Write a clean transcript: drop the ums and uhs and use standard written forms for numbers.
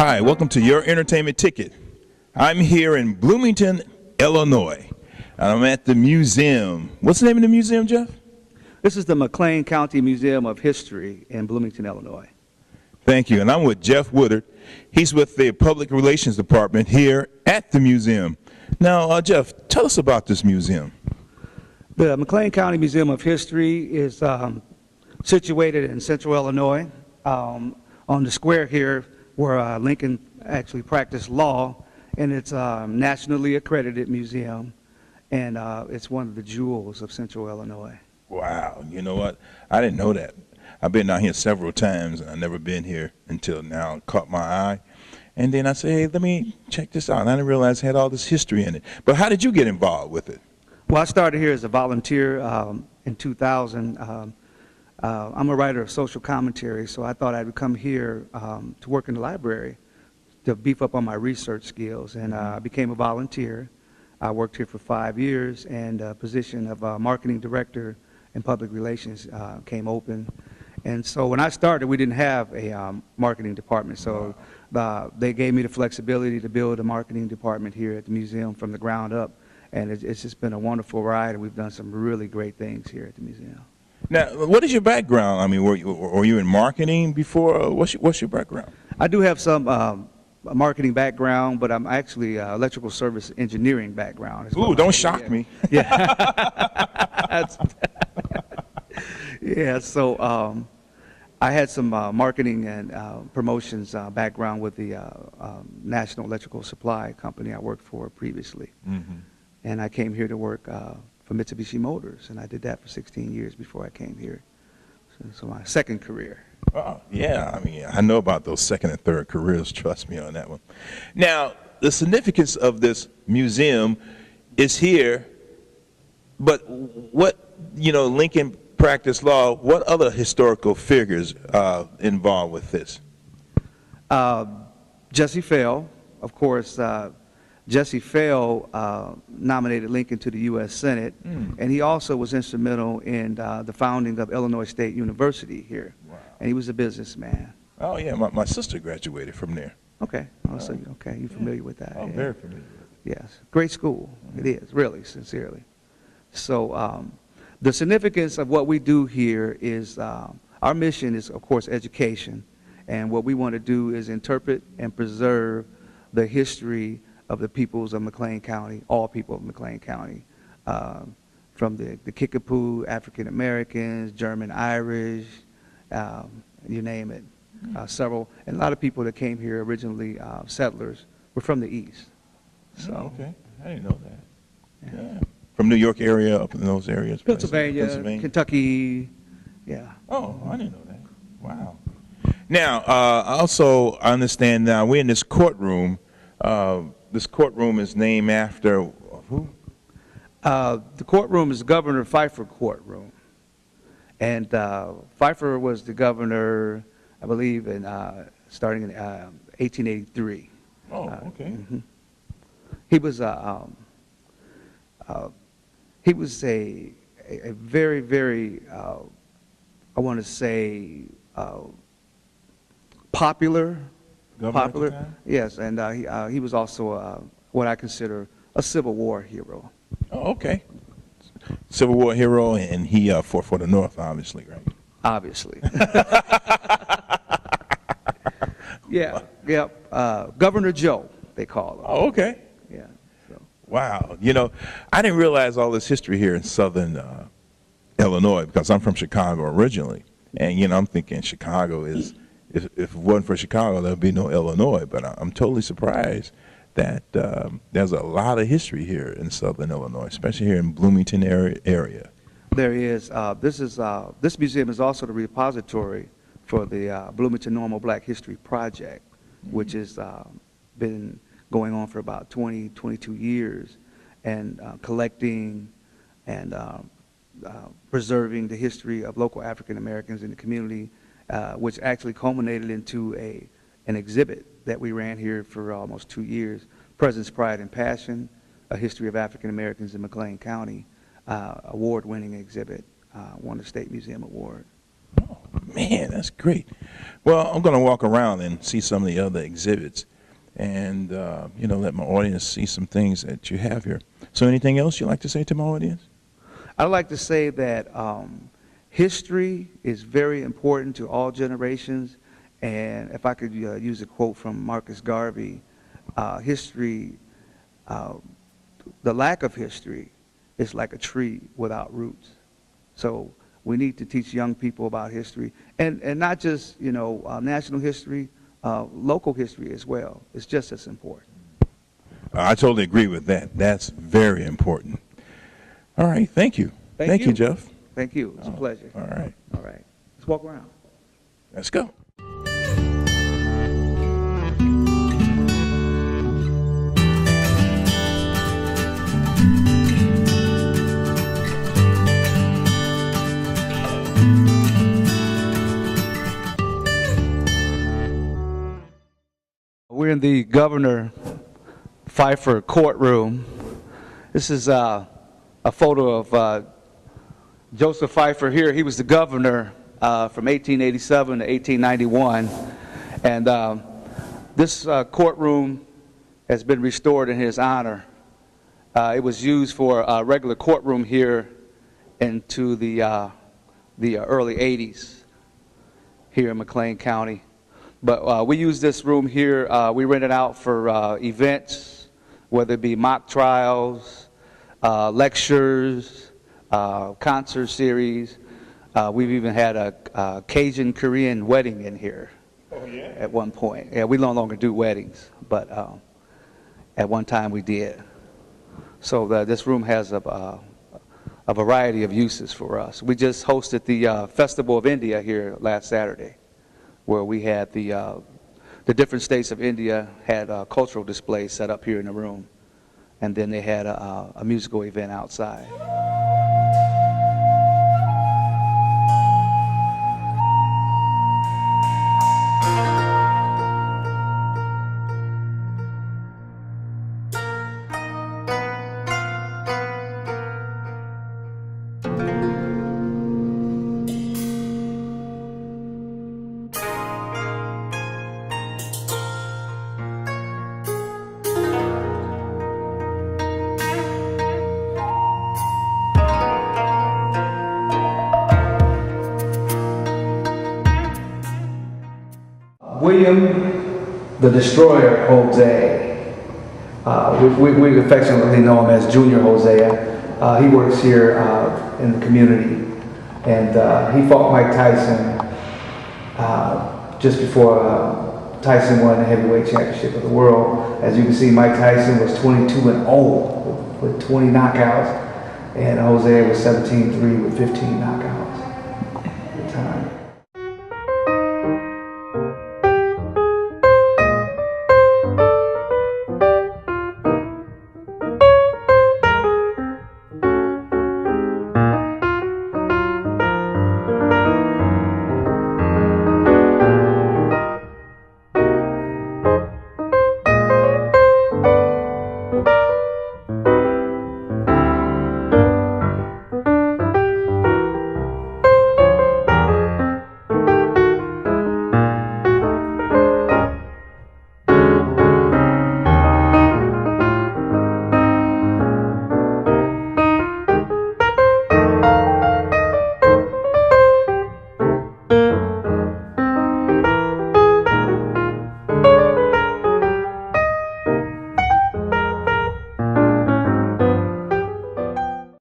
Hi, welcome to Your Entertainment Ticket. I'm here in Bloomington, Illinois, and I'm at the museum. What's the name of the museum, Jeff? This is the McLean County Museum of History in Bloomington, Illinois. Thank you, and I'm with Jeff Woodard. He's with the Public Relations Department here at the museum. Now, Jeff, tell us about this museum. The McLean County Museum of History is situated in central Illinois on the square here where Lincoln actually practiced law, and it's a nationally accredited museum, and it's one of the jewels of central Illinois. Wow, you know what? I didn't know that. I've been down here several times, and I've never been here until now. It caught my eye. And then I said, hey, let me check this out. And I didn't realize it had all this history in it. But how did you get involved with it? Well, I started here as a volunteer in 2000. I'm a writer of social commentary, so I thought I would come here to work in the library to beef up on my research skills. And I became a volunteer. I worked here for 5 years, and the position of marketing director and public relations came open. And so when I started, we didn't have a marketing department. So they gave me the flexibility to build a marketing department here at the museum from the ground up. And it's just been a wonderful ride, and we've done some really great things here at the museum. Now, what is your background? I mean, were you in marketing before? What's your background? I do have some marketing background, but I'm actually electrical service engineering background. Ooh, don't shock me. Yeah. Yeah, so I had some marketing and promotions background with the National Electrical Supply Company I worked for previously. Mm-hmm. And I came here to work for Mitsubishi Motors, and I did that for 16 years before I came here. So my second career. Oh, yeah, I mean, I know about those second and third careers, trust me on that one. Now, the significance of this museum is here, but what, Lincoln practiced law, what other historical figures involved with this? Jesse Fell, of course. Jesse Fell nominated Lincoln to the U.S. Senate, and he also was instrumental in the founding of Illinois State University here. Wow. And he was a businessman. Oh, yeah, my sister graduated from there. Okay, so you're familiar with that. I'm very familiar with it. Yes, great school. It is, really, sincerely. So the significance of what we do here is our mission is, of course, education. And what we want to do is interpret and preserve the history of the peoples of McLean County, all people of McLean County, from the Kickapoo, African Americans, German, Irish, you name it. Several, and a lot of people that came here originally, settlers, were from the East. So, okay, I didn't know that. Yeah. From New York area, up in those areas? Pennsylvania, Kentucky, yeah. Oh, I didn't know that. Wow. Now, also, I understand now we're in this courtroom. This courtroom is named after who? The courtroom is Governor Pfeiffer courtroom. And Pfeiffer was the governor, I believe, starting in 1883. Oh, okay. Mm-hmm. He was a very, very, I want to say, popular. Popular, yes, and he was also what I consider a Civil War hero. Oh, okay. Civil War hero, and he fought for the North, obviously, right? Obviously. Yeah, Governor Joe, they call him. Oh, okay. Yeah. So. Wow. I didn't realize all this history here in southern Illinois, because I'm from Chicago originally, and I'm thinking Chicago is. If it wasn't for Chicago, there'd be no Illinois. But I'm totally surprised that there's a lot of history here in southern Illinois, especially here in Bloomington area. There is. This museum is also the repository for the Bloomington Normal Black History Project, which has been going on for about 22 years, and collecting and preserving the history of local African Americans in the community. Which actually culminated into an exhibit that we ran here for almost 2 years, Presence, Pride, and Passion, A History of African Americans in McLean County, award-winning exhibit, won the State Museum Award. Oh, Man, that's great. Well, I'm going to walk around and see some of the other exhibits and, let my audience see some things that you have here. So anything else you'd like to say to my audience? I'd like to say that history is very important to all generations. And if I could use a quote from Marcus Garvey, history, the lack of history is like a tree without roots. So we need to teach young people about history, and not just national history, local history as well. It's just as important. I totally agree with that. That's very important. All right, thank you. Thank you, Jeff. Thank you. It's a pleasure. All right. All right. Let's walk around. Let's go. We're in the Governor Pfeiffer courtroom. This is a photo of Joseph Pfeiffer here. He was the governor from 1887 to 1891. And this courtroom has been restored in his honor. It was used for a regular courtroom here into the early 80s here in McLean County. But we use this room here, we rent it out for events, whether it be mock trials, lectures, concert series. We've even had a Cajun Korean wedding in here. Oh, yeah? At one point. Yeah, we no longer do weddings, but at one time we did. So this room has a variety of uses for us. We just hosted the Festival of India here last Saturday, where we had the different states of India had cultural displays set up here in the room, and then they had a musical event outside. William the Destroyer Jose. We affectionately know him as Junior Hosea. He works here in the community, and he fought Mike Tyson just before Tyson won the heavyweight championship of the world. As you can see, Mike Tyson was 22-0 with 20 knockouts, and Hosea was 17-3 with 15 knockouts.